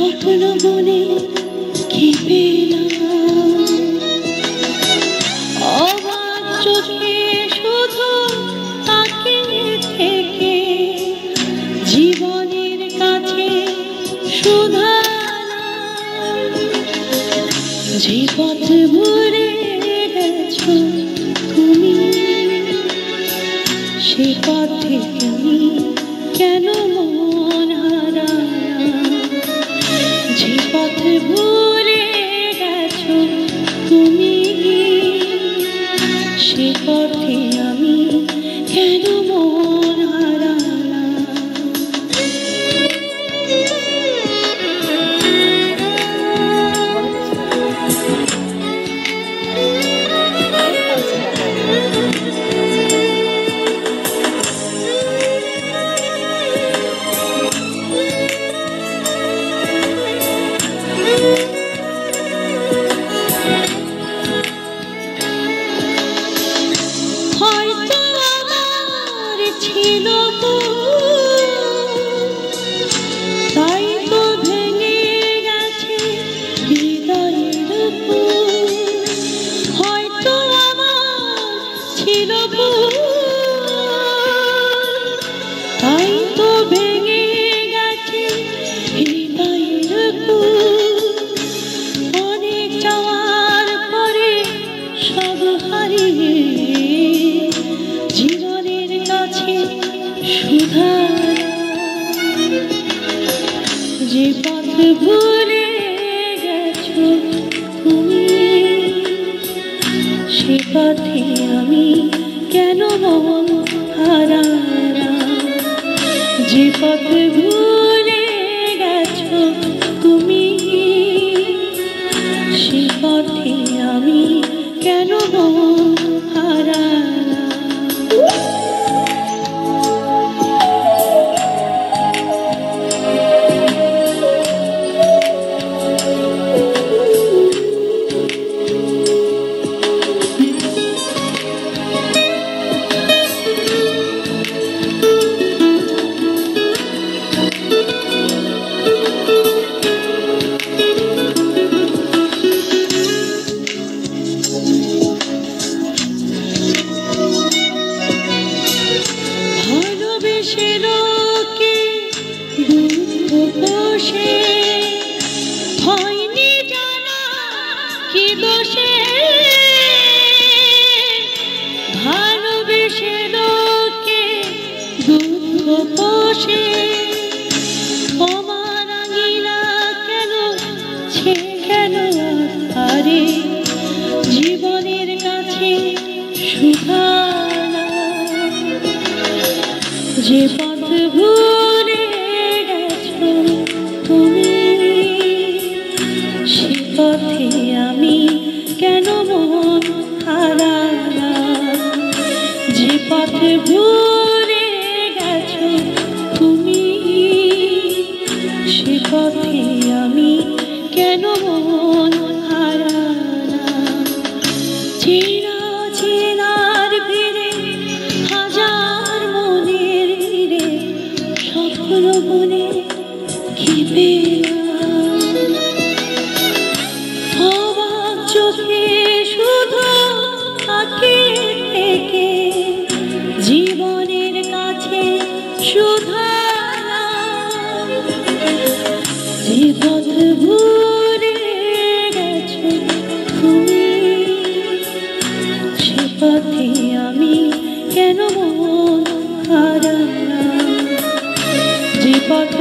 স্বপ্ন বনে কি পেলাম, অবাক চোখে শুধু তাকে থেকে জীবনের কাছে শুধালাম। যে পথ ভরে গেছো তুমি, সে পথে আমি কেন মন হারালাম। যে পথ ভরে গেছো তুমি, সে পথে আমি কেন মন হারালাম। হয়তো আমার ছিল তাই তো ভেঙে গেছে হৃদয়ের ফুল। হয়তো আমার ছিল তাই তো ভেঙে গেছে হৃদয়ের ফুল। অনেক যাওয়ার পরে সব হারিয়ে জীবনের কাছে শুধালাম। যে পথ ভুলে গেছো তুমি, সে পথে আমি কেন মন হারালাম। যে পথ ভুলে গেছো তুমি, সে পথে আমি কেন মন হারালাম। ভালোবেসে লোকে দুঃখ পোষে, হয়নি জানা কি দোষে। ভালোবেসে লোকে দুঃখ পোষে, আমার আঙিনা কেন ছে কেন আরে জীবনের কাছে শুধালাম। যে পথ ভুলে গেছো তুমি, সে পথে আমি কেন মন হারালাম। যে পথ ভুলে গেছো তুমি, সে পথে আমি কেন মন হারালাম। চেনা চেনার ভিড়ে হাজার মনের ভিড়ে স্বপ্ন বনে কি পেলাম। অবাক চোখে শুধু তাকে থেকে জীবনের কাছে শুধালাম। যে পথ ভুলে গেছো তুমি, সে পথে আমি কেন মন হারালাম। যে পথ